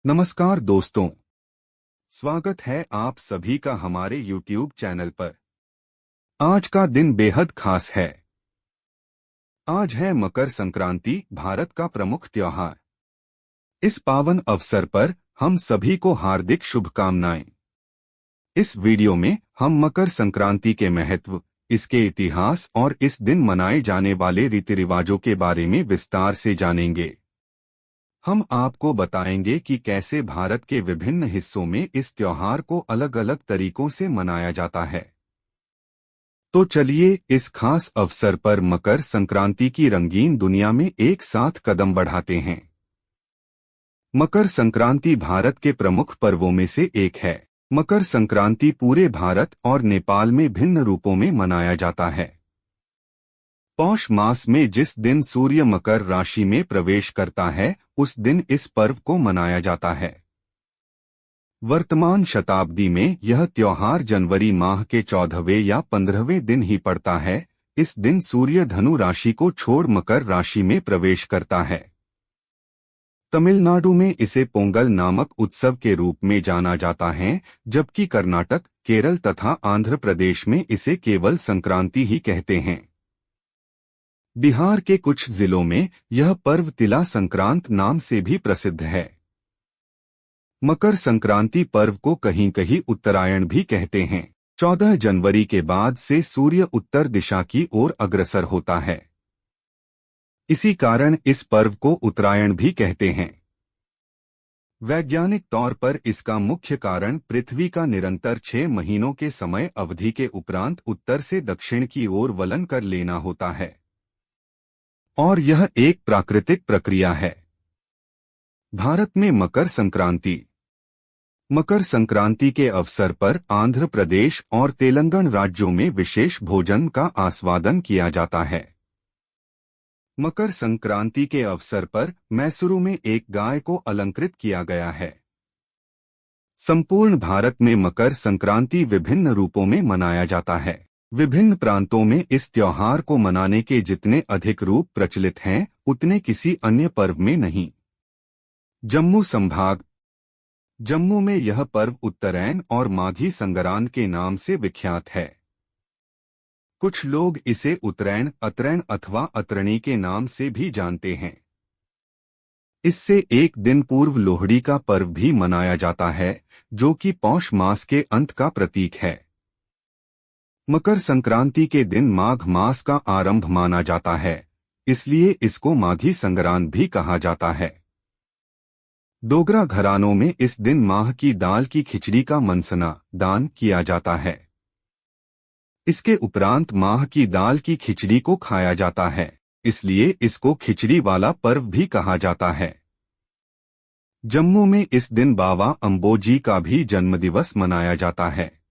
नमस्कार दोस्तों, स्वागत है आप सभी का हमारे YouTube चैनल पर। आज का दिन बेहद खास है। आज है मकर संक्रांति, भारत का प्रमुख त्योहार। इस पावन अवसर पर हम सभी को हार्दिक शुभकामनाएं। इस वीडियो में हम मकर संक्रांति के महत्व, इसके इतिहास और इस दिन मनाए जाने वाले रीति रिवाजों के बारे में विस्तार से जानेंगे। हम आपको बताएंगे कि कैसे भारत के विभिन्न हिस्सों में इस त्योहार को अलग अलग तरीकों से मनाया जाता है। तो चलिए इस खास अवसर पर मकर संक्रांति की रंगीन दुनिया में एक साथ कदम बढ़ाते हैं। मकर संक्रांति भारत के प्रमुख पर्वों में से एक है। मकर संक्रांति पूरे भारत और नेपाल में भिन्न रूपों में मनाया जाता है। पौष मास में जिस दिन सूर्य मकर राशि में प्रवेश करता है, उस दिन इस पर्व को मनाया जाता है। वर्तमान शताब्दी में यह त्योहार जनवरी माह के 14वें या 15वें दिन ही पड़ता है। इस दिन सूर्य धनु राशि को छोड़ मकर राशि में प्रवेश करता है। तमिलनाडु में इसे पोंगल नामक उत्सव के रूप में जाना जाता है, जबकि कर्नाटक, केरल तथा आंध्र प्रदेश में इसे केवल संक्रांति ही कहते हैं। बिहार के कुछ जिलों में यह पर्व तिला संक्रांत नाम से भी प्रसिद्ध है। मकर संक्रांति पर्व को कहीं कहीं उत्तरायण भी कहते हैं। 14 जनवरी के बाद से सूर्य उत्तर दिशा की ओर अग्रसर होता है। इसी कारण इस पर्व को उत्तरायण भी कहते हैं। वैज्ञानिक तौर पर इसका मुख्य कारण पृथ्वी का निरंतर 6 महीनों के समय अवधि के उपरांत उत्तर से दक्षिण की ओर वलन कर लेना होता है, और यह एक प्राकृतिक प्रक्रिया है। भारत में मकर संक्रांति के अवसर पर आंध्र प्रदेश और तेलंगाना राज्यों में विशेष भोजन का आस्वादन किया जाता है। मकर संक्रांति के अवसर पर मैसूरू में एक गाय को अलंकृत किया गया है। संपूर्ण भारत में मकर संक्रांति विभिन्न रूपों में मनाया जाता है। विभिन्न प्रांतों में इस त्योहार को मनाने के जितने अधिक रूप प्रचलित हैं, उतने किसी अन्य पर्व में नहीं। जम्मू संभाग, जम्मू में यह पर्व उत्तरायण और माघी संग्रांद के नाम से विख्यात है। कुछ लोग इसे उत्तरायण, अत्रैण अथवा अत्रणी के नाम से भी जानते हैं। इससे एक दिन पूर्व लोहड़ी का पर्व भी मनाया जाता है, जो कि पौष मास के अंत का प्रतीक है। मकर संक्रांति के दिन माघ मास का आरंभ माना जाता है, इसलिए इसको माघी संग्रांद भी कहा जाता है। डोगरा घरानों में इस दिन माह की दाल की खिचड़ी का मनसना दान किया जाता है। इसके उपरांत माह की दाल की खिचड़ी को खाया जाता है, इसलिए इसको खिचड़ी वाला पर्व भी कहा जाता है। जम्मू में इस दिन बाबा अंबोजी का भी जन्मदिवस मनाया जाता है।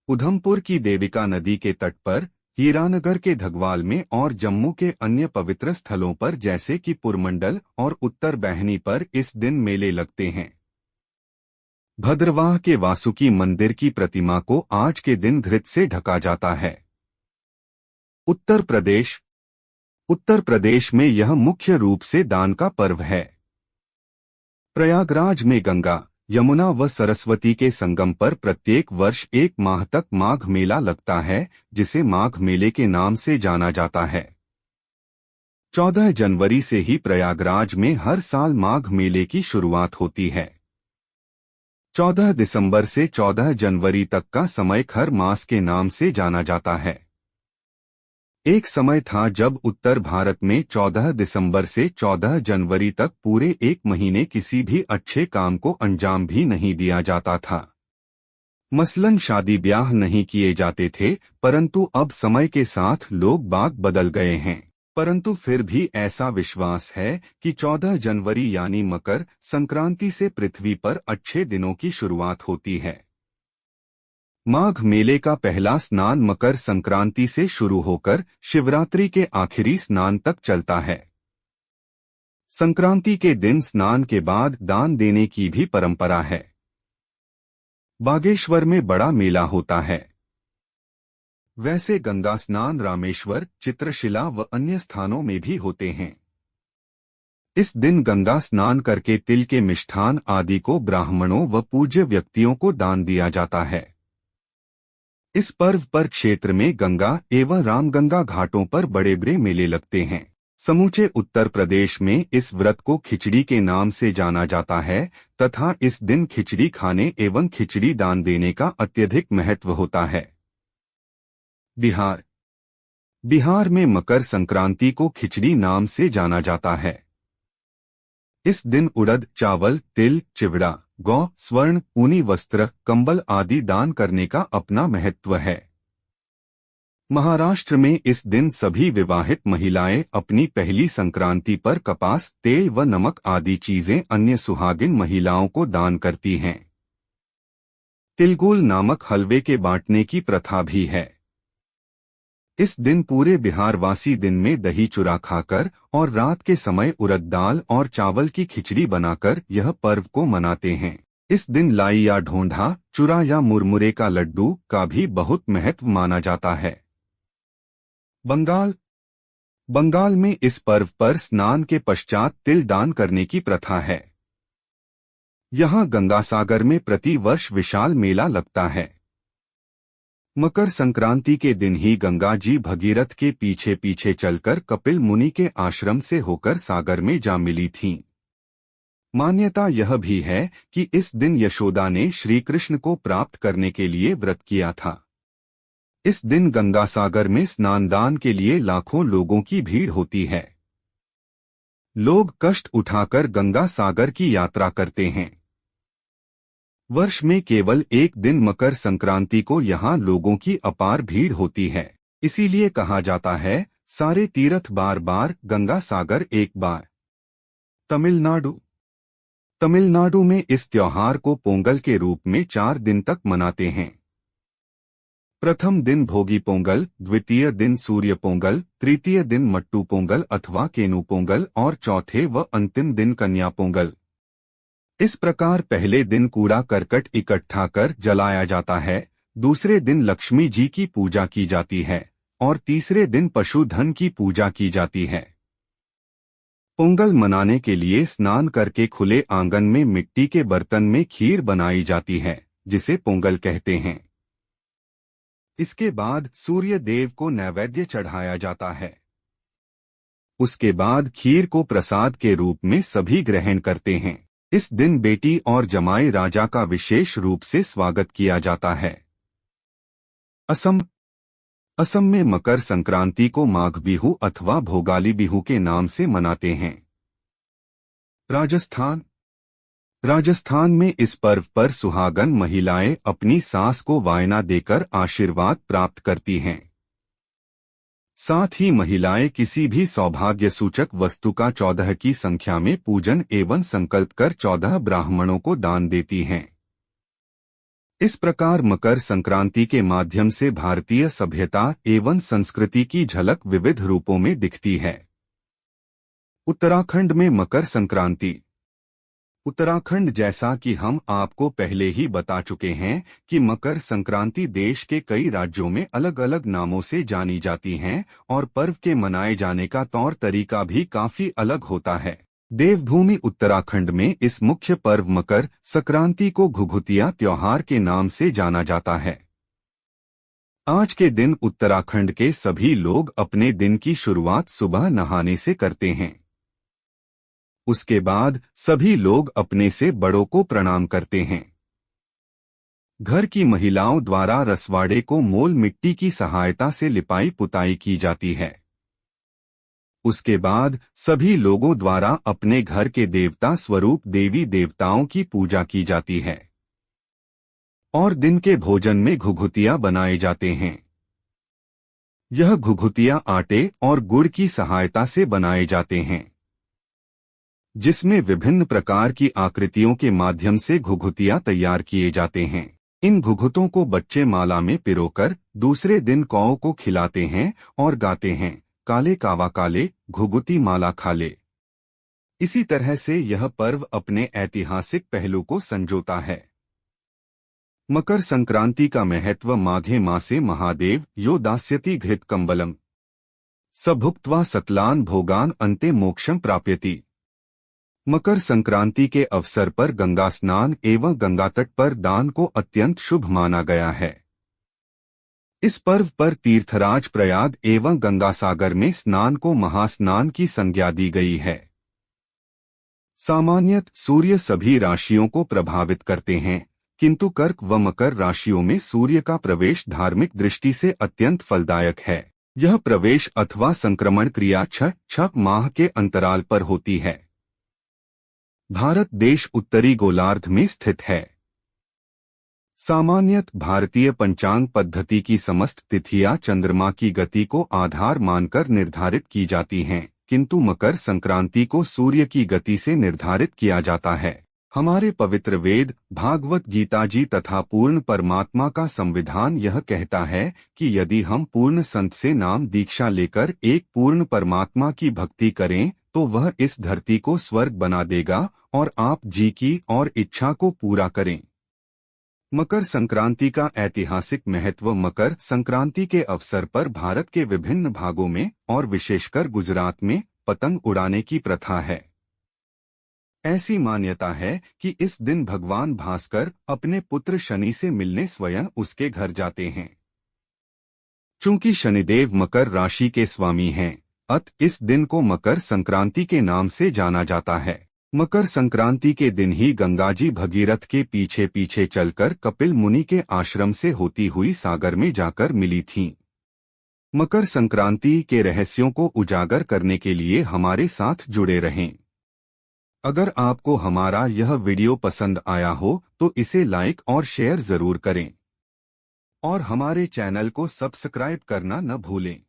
उधमपुर की देविका नदी के तट पर, हीरानगर के धगवाल में और जम्मू के अन्य पवित्र स्थलों पर जैसे कि पुरमंडल और उत्तर बहनी पर इस दिन मेले लगते हैं। भद्रवाह के वासुकी मंदिर की प्रतिमा को आज के दिन घृत से ढका जाता है। उत्तर प्रदेश में यह मुख्य रूप से दान का पर्व है। प्रयागराज में गंगा, यमुना व सरस्वती के संगम पर प्रत्येक वर्ष 1 माह तक माघ मेला लगता है, जिसे माघ मेले के नाम से जाना जाता है। 14 जनवरी से ही प्रयागराज में हर साल माघ मेले की शुरुआत होती है। 14 दिसंबर से 14 जनवरी तक का समय खर मास के नाम से जाना जाता है। एक समय था जब उत्तर भारत में 14 दिसंबर से 14 जनवरी तक पूरे 1 महीने किसी भी अच्छे काम को अंजाम भी नहीं दिया जाता था। मसलन शादी ब्याह नहीं किए जाते थे, परंतु अब समय के साथ लोग बाग बदल गए हैं। परंतु फिर भी ऐसा विश्वास है कि 14 जनवरी यानी मकर संक्रांति से पृथ्वी पर अच्छे दिनों की शुरुआत होती है। माघ मेले का पहला स्नान मकर संक्रांति से शुरू होकर शिवरात्रि के आखिरी स्नान तक चलता है। संक्रांति के दिन स्नान के बाद दान देने की भी परंपरा है। बागेश्वर में बड़ा मेला होता है। वैसे गंगा स्नान रामेश्वर, चित्रशिला व अन्य स्थानों में भी होते हैं। इस दिन गंगा स्नान करके तिल के मिष्ठान आदि को ब्राह्मणों व पूज्य व्यक्तियों को दान दिया जाता है। इस पर्व पर क्षेत्र में गंगा एवं रामगंगा घाटों पर बड़े बड़े मेले लगते हैं। समूचे उत्तर प्रदेश में इस व्रत को खिचड़ी के नाम से जाना जाता है तथा इस दिन खिचड़ी खाने एवं खिचड़ी दान देने का अत्यधिक महत्व होता है। बिहार बिहार में मकर संक्रांति को खिचड़ी नाम से जाना जाता है। इस दिन उड़द, चावल, तिल, चिवड़ा, गौ, स्वर्ण, ऊनी वस्त्र, कंबल आदि दान करने का अपना महत्व है। महाराष्ट्र में इस दिन सभी विवाहित महिलाएं अपनी पहली संक्रांति पर कपास, तेल व नमक आदि चीजें अन्य सुहागिन महिलाओं को दान करती हैं। तिलगुल नामक हलवे के बांटने की प्रथा भी है। इस दिन पूरे बिहारवासी दिन में दही चूरा खाकर और रात के समय उड़द दाल और चावल की खिचड़ी बनाकर यह पर्व को मनाते हैं। इस दिन लाई या ढोंढा, चूरा या मुरमुरे का लड्डू का भी बहुत महत्व माना जाता है। बंगाल में इस पर्व पर स्नान के पश्चात तिल दान करने की प्रथा है। यहाँ गंगासागर में प्रति वर्ष विशाल मेला लगता है। मकर संक्रांति के दिन ही गंगा जी भगीरथ के पीछे पीछे चलकर कपिल मुनि के आश्रम से होकर सागर में जा मिली थीं। मान्यता यह भी है कि इस दिन यशोदा ने श्री कृष्ण को प्राप्त करने के लिए व्रत किया था। इस दिन गंगासागर में स्नान दान के लिए लाखों लोगों की भीड़ होती है। लोग कष्ट उठाकर गंगा सागर की यात्रा करते हैं। वर्ष में केवल एक दिन मकर संक्रांति को यहाँ लोगों की अपार भीड़ होती है। इसीलिए कहा जाता है, सारे तीर्थ बार बार, गंगा सागर एक बार। तमिलनाडु में इस त्योहार को पोंगल के रूप में 4 दिन तक मनाते हैं। प्रथम दिन भोगी पोंगल, द्वितीय दिन सूर्य पोंगल, तृतीय दिन मट्टू पोंगल अथवा केनु पोंगल और चौथे व अंतिम दिन कन्या पोंगल। इस प्रकार पहले दिन कूड़ा करकट इकट्ठा कर जलाया जाता है, दूसरे दिन लक्ष्मी जी की पूजा की जाती है और तीसरे दिन पशुधन की पूजा की जाती है। पोंगल मनाने के लिए स्नान करके खुले आंगन में मिट्टी के बर्तन में खीर बनाई जाती है, जिसे पोंगल कहते हैं। इसके बाद सूर्य देव को नैवेद्य चढ़ाया जाता है। उसके बाद खीर को प्रसाद के रूप में सभी ग्रहण करते हैं। इस दिन बेटी और जमाई राजा का विशेष रूप से स्वागत किया जाता है। असम में मकर संक्रांति को माघ बिहू अथवा भोगाली बिहू के नाम से मनाते हैं। राजस्थान में इस पर्व पर सुहागन महिलाएं अपनी सास को वायना देकर आशीर्वाद प्राप्त करती हैं। साथ ही महिलाएं किसी भी सौभाग्य सूचक वस्तु का 14 की संख्या में पूजन एवं संकल्प कर 14 ब्राह्मणों को दान देती हैं। इस प्रकार मकर संक्रांति के माध्यम से भारतीय सभ्यता एवं संस्कृति की झलक विविध रूपों में दिखती है। उत्तराखंड में मकर संक्रांति। उत्तराखंड, जैसा कि हम आपको पहले ही बता चुके हैं कि मकर संक्रांति देश के कई राज्यों में अलग अलग नामों से जानी जाती हैं और पर्व के मनाए जाने का तौर तरीका भी काफी अलग होता है। देवभूमि उत्तराखंड में इस मुख्य पर्व मकर संक्रांति को घुघुतिया त्योहार के नाम से जाना जाता है। आज के दिन उत्तराखंड के सभी लोग अपने दिन की शुरुआत सुबह नहाने से करते हैं। उसके बाद सभी लोग अपने से बड़ों को प्रणाम करते हैं। घर की महिलाओं द्वारा रसवाड़े को मोल मिट्टी की सहायता से लिपाई पुताई की जाती है। उसके बाद सभी लोगों द्वारा अपने घर के देवता स्वरूप देवी देवताओं की पूजा की जाती है और दिन के भोजन में घुघुतिया बनाए जाते हैं। यह घुघुतिया आटे और गुड़ की सहायता से बनाए जाते हैं, जिसमें विभिन्न प्रकार की आकृतियों के माध्यम से घुघुतिया तैयार किए जाते हैं। इन घुघुतों को बच्चे माला में पिरोकर दूसरे दिन कौओं को खिलाते हैं और गाते हैं, काले कावा काले, घुघुती माला खाले। इसी तरह से यह पर्व अपने ऐतिहासिक पहलू को संजोता है। मकर संक्रांति का महत्व। माघे मासे महादेव यो दास्यति घृत कंबलम स भुक्त्वा सतलान भोगान अन्ते मोक्षम प्राप्यति। मकर संक्रांति के अवसर पर गंगा स्नान एवं गंगा तट पर दान को अत्यंत शुभ माना गया है। इस पर्व पर तीर्थराज प्रयाग एवं गंगासागर में स्नान को महास्नान की संज्ञा दी गई है। सामान्यतः सूर्य सभी राशियों को प्रभावित करते हैं, किंतु कर्क व मकर राशियों में सूर्य का प्रवेश धार्मिक दृष्टि से अत्यंत फलदायक है। यह प्रवेश अथवा संक्रमण क्रिया 6 माह के अंतराल पर होती है। भारत देश उत्तरी गोलार्ध में स्थित है। सामान्यतः भारतीय पंचांग पद्धति की समस्त तिथियां चंद्रमा की गति को आधार मानकर निर्धारित की जाती हैं, किंतु मकर संक्रांति को सूर्य की गति से निर्धारित किया जाता है। हमारे पवित्र वेद भागवत गीता जी तथा पूर्ण परमात्मा का संविधान यह कहता है कि यदि हम पूर्ण संत से नाम दीक्षा लेकर एक पूर्ण परमात्मा की भक्ति करें तो वह इस धरती को स्वर्ग बना देगा और आप जी की और इच्छा को पूरा करें। मकर संक्रांति का ऐतिहासिक महत्व। मकर संक्रांति के अवसर पर भारत के विभिन्न भागों में और विशेषकर गुजरात में पतंग उड़ाने की प्रथा है। ऐसी मान्यता है कि इस दिन भगवान भास्कर अपने पुत्र शनि से मिलने स्वयं उसके घर जाते हैं। चूंकि शनिदेव मकर राशि के स्वामी हैं, अतः इस दिन को मकर संक्रांति के नाम से जाना जाता है। मकर संक्रांति के दिन ही गंगाजी भगीरथ के पीछे पीछे चलकर कपिल मुनि के आश्रम से होती हुई सागर में जाकर मिली थीं। मकर संक्रांति के रहस्यों को उजागर करने के लिए हमारे साथ जुड़े रहें। अगर आपको हमारा यह वीडियो पसंद आया हो तो इसे लाइक और शेयर जरूर करें और हमारे चैनल को सब्सक्राइब करना न भूलें।